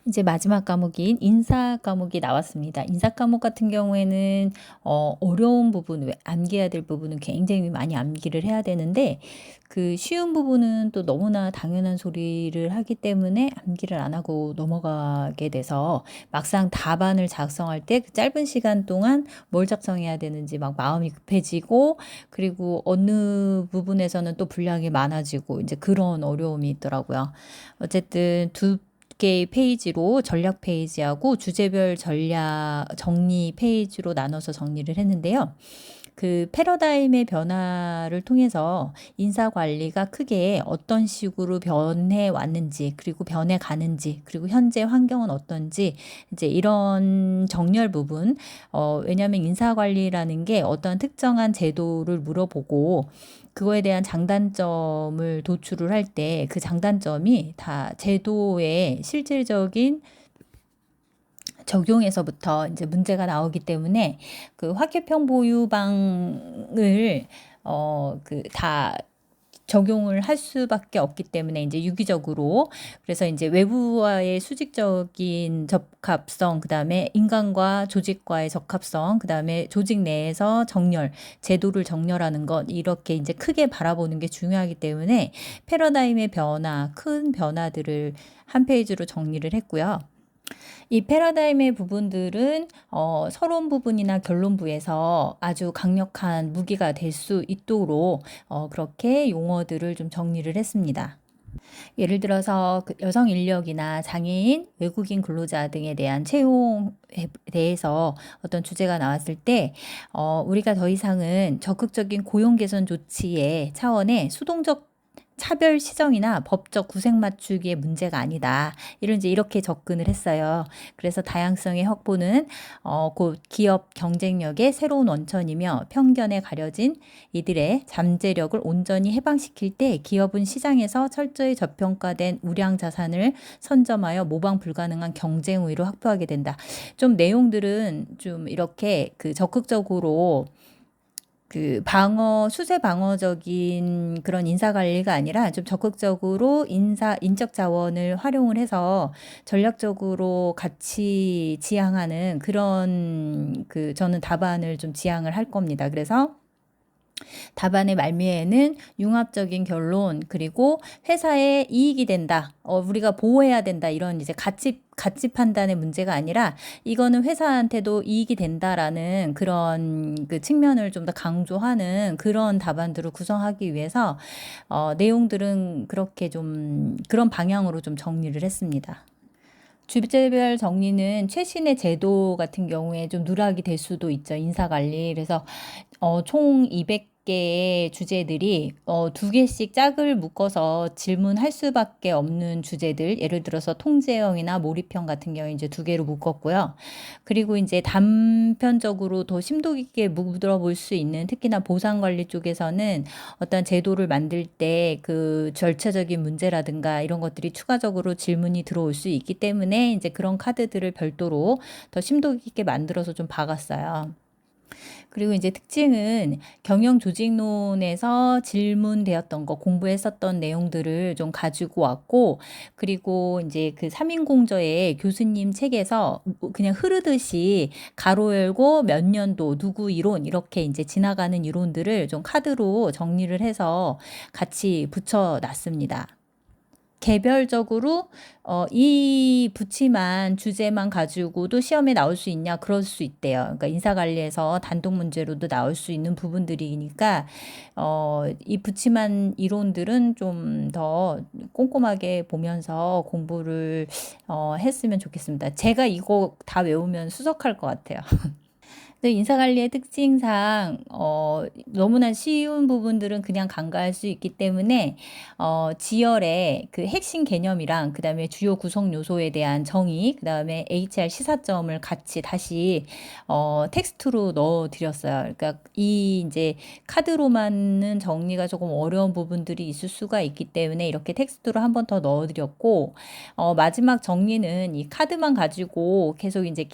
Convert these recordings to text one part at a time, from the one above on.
이제 마지막 과목인 인사 과목이 나왔습니다. 인사 과목 같은 경우에는 어려운 부분, 암기해야 될 부분은 굉장히 많이 암기를 해야 되는데 그 쉬운 부분은 또 너무나 당연한 소리를 하기 때문에 암기를 안 하고 넘어가게 돼서 막상 답안을 작성할 때 그 짧은 시간 동안 뭘 작성해야 되는지 막 마음이 급해지고, 그리고 어느 부분에서는 또 분량이 많아지고 이제 그런 어려움이 있더라고요. 어쨌든 두 개의 페이지로 전략 페이지하고 주제별 전략 정리 페이지로 나눠서 정리를 했는데요. 그 패러다임의 변화를 통해서 인사 관리가 크게 어떤 식으로 변해 왔는지, 그리고 변해 가는지, 그리고 현재 환경은 어떤지, 이제 이런 정렬 부분, 왜냐하면 인사 관리라는 게 어떤 특정한 제도를 물어보고 그거에 대한 장단점을 도출을 할 때 그 장단점이 다 제도의 실질적인 적용에서부터 이제 문제가 나오기 때문에 그 화개평 보유방을 다 적용을 할 수밖에 없기 때문에 이제 유기적으로, 그래서 이제 외부와의 수직적인 적합성, 그다음에 인간과 조직과의 적합성, 그다음에 조직 내에서 정렬, 제도를 정렬하는 것, 이렇게 이제 크게 바라보는 게 중요하기 때문에 패러다임의 변화, 큰 변화들을 한 페이지로 정리를 했고요. 이 패러다임의 부분들은 서론 부분이나 결론부에서 아주 강력한 무기가 될 수 있도록 그렇게 용어들을 좀 정리를 했습니다. 예를 들어서 그 여성 인력이나 장애인, 외국인 근로자 등에 대한 채용에 대해서 어떤 주제가 나왔을 때 우리가 더 이상은 적극적인 고용 개선 조치의 차원의 수동적 차별 시정이나 법적 구색 맞추기의 문제가 아니다. 이렇게 접근을 했어요. 그래서 다양성의 확보는 곧 기업 경쟁력의 새로운 원천이며, 편견에 가려진 이들의 잠재력을 온전히 해방시킬 때 기업은 시장에서 철저히 저평가된 우량 자산을 선점하여 모방 불가능한 경쟁 우위를 확보하게 된다. 좀 내용들은 좀 이렇게 그 적극적으로 그 수세 방어적인 그런 인사 관리가 아니라 좀 적극적으로 인적 자원을 활용을 해서 전략적으로 같이 지향하는 그런 저는 답안을 좀 지향을 할 겁니다. 그래서 답안의 말미에는 융합적인 결론, 그리고 회사에 이익이 된다, 우리가 보호해야 된다, 이런 이제 가치 판단의 문제가 아니라 이거는 회사한테도 이익이 된다라는 그런 그 측면을 좀 더 강조하는 그런 답안들을 구성하기 위해서 내용들은 그렇게 좀 그런 방향으로 좀 정리를 했습니다. 주제별 정리는 최신의 제도 같은 경우에 좀 누락이 될 수도 있죠. 인사관리. 그래서 총 200개의 주제들이 2개씩 짝을 묶어서 질문할 수밖에 없는 주제들, 예를 들어서 통제형이나 몰입형 같은 경우에 이제 2개로 묶었고요. 그리고 이제 단편적으로 더 심도 깊게 물어볼 수 있는, 특히나 보상관리 쪽에서는 어떤 제도를 만들 때 그 절차적인 문제라든가 이런 것들이 추가적으로 질문이 들어올 수 있기 때문에 이제 그런 카드들을 별도로 더 심도 깊게 만들어서 좀 박았어요. 그리고 이제 특징은 경영 조직론에서 질문되었던 거, 공부했었던 내용들을 좀 가지고 왔고, 그리고 이제 그 3인공저의 교수님 책에서 그냥 흐르듯이 가로 열고 몇 년도, 누구 이론, 이렇게 이제 지나가는 이론들을 좀 카드로 정리를 해서 같이 붙여놨습니다. 개별적으로 이 부치만 주제만 가지고도 시험에 나올 수 있냐? 그럴 수 있대요. 그러니까 인사관리에서 단독 문제로도 나올 수 있는 부분들이니까 이 부치만 이론들은 좀 더 꼼꼼하게 보면서 공부를 했으면 좋겠습니다. 제가 이거 다 외우면 수석할 것 같아요. 인사관리의 특징상 너무나 쉬운 부분들은 그냥 간과할 수 있기 때문에 지열의 그 핵심 개념이랑 그다음에 주요 구성 요소에 대한 정의, 그다음에 HR 시사점을 같이 다시 텍스트로 넣어 드렸어요. 그러니까 이 이제 카드로만은 정리가 조금 어려운 부분들이 있을 수가 있기 때문에 이렇게 텍스트로 한 번 더 넣어 드렸고, 마지막 정리는 이 카드만 가지고 계속 이제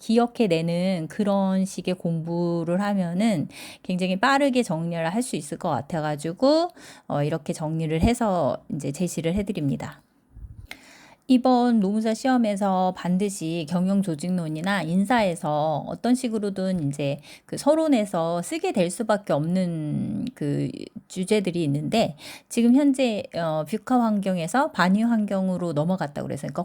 기억해내는 그런 식의 공부를 하면은 굉장히 빠르게 정리를 할 수 있을 것 같아가지고 이렇게 정리를 해서 이제 제시를 해드립니다. 이번 노무사 시험에서 반드시 경영조직론이나 인사에서 어떤 식으로든 이제 그 서론에서 쓰게 될 수밖에 없는 그 주제들이 있는데 지금 현재 뷰카 환경에서 반이 환경으로 넘어갔다고 그래서 그러니까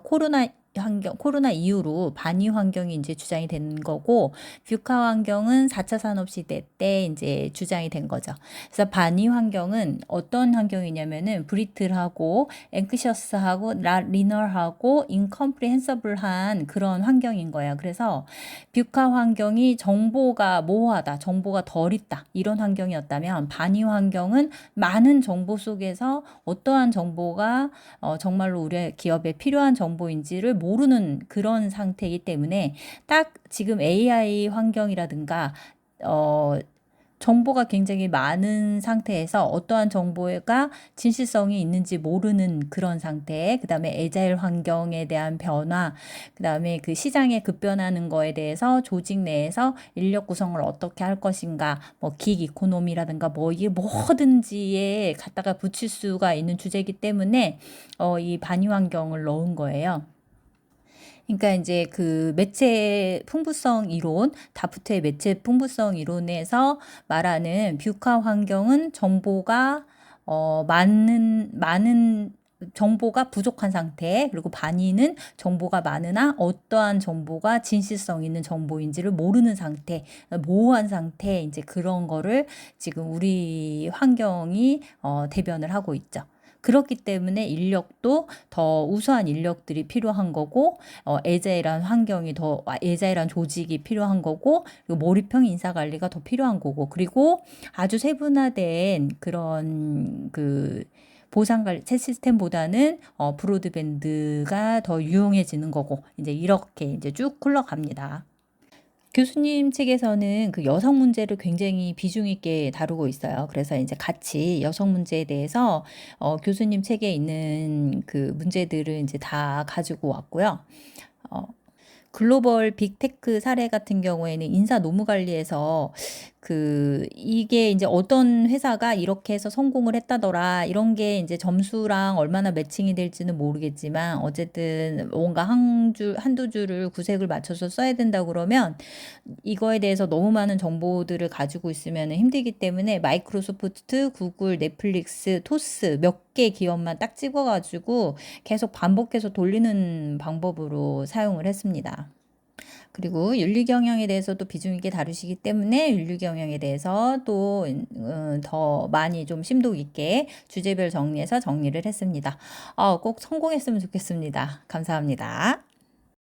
코로나 이후로 반이 환경이 이제 주장이 된 거고 뷰카 환경은 4차 산업시대 때 이제 주장이 된 거죠. 그래서 반이 환경은 어떤 환경이냐면은 브리틀하고 앵크셔스하고 리널하고 인컴프리헨서블한 그런 환경인 거야. 그래서 뷰카 환경이 정보가 모호하다, 정보가 덜 있다 이런 환경이었다면 반이 환경은 많은 정보 속에서 어떠한 정보가 정말로 우리 기업에 필요한 정보인지를 모르는 그런 상태이기 때문에 딱 지금 AI 환경이라든가 어, 정보가 굉장히 많은 상태에서 어떠한 정보가 진실성이 있는지 모르는 그런 상태, 그 다음에 애자일 환경에 대한 변화, 그 다음에 그 시장에 급변하는 거에 대해서 조직 내에서 인력 구성을 어떻게 할 것인가, 뭐 긱 이코노미라든가 뭐 이게 뭐든지에 갖다가 붙일 수가 있는 주제이기 때문에 이 반이 환경을 넣은 거예요. 그러니까 이제 그 매체 풍부성 이론, 다프트의 매체 풍부성 이론에서 말하는 뷰카 환경은 정보가 많은 정보가 부족한 상태, 그리고 반이는 정보가 많으나 어떠한 정보가 진실성 있는 정보인지를 모르는 상태, 모호한 상태, 이제 그런 거를 지금 우리 환경이 대변을 하고 있죠. 그렇기 때문에 인력도 더 우수한 인력들이 필요한 거고, 애자일한 환경이 더, 애자일한 조직이 필요한 거고, 그리고 몰입형 인사관리가 더 필요한 거고, 그리고 아주 세분화된 그런 그 보상관리 시스템보다는 브로드밴드가 더 유용해지는 거고, 이제 이렇게 이제 쭉 흘러갑니다. 교수님 책에서는 그 여성 문제를 굉장히 비중 있게 다루고 있어요. 그래서 이제 같이 여성 문제에 대해서 교수님 책에 있는 그 문제들을 이제 다 가지고 왔고요. 어, 글로벌 빅테크 사례 같은 경우에는 인사 노무 관리에서 이게 이제 어떤 회사가 이렇게 해서 성공을 했다더라 이런 게 이제 점수랑 얼마나 매칭이 될지는 모르겠지만 어쨌든 뭔가 한두 줄을 구색을 맞춰서 써야 된다 그러면 이거에 대해서 너무 많은 정보들을 가지고 있으면 힘들기 때문에 마이크로소프트, 구글, 넷플릭스, 토스 몇 개 기업만 딱 찍어가지고 계속 반복해서 돌리는 방법으로 사용을 했습니다. 그리고 윤리 경영에 대해서도 비중 있게 다루시기 때문에 윤리 경영에 대해서 또 더 많이 좀 심도 있게 주제별 정리해서 정리를 했습니다. 꼭 성공했으면 좋겠습니다. 감사합니다.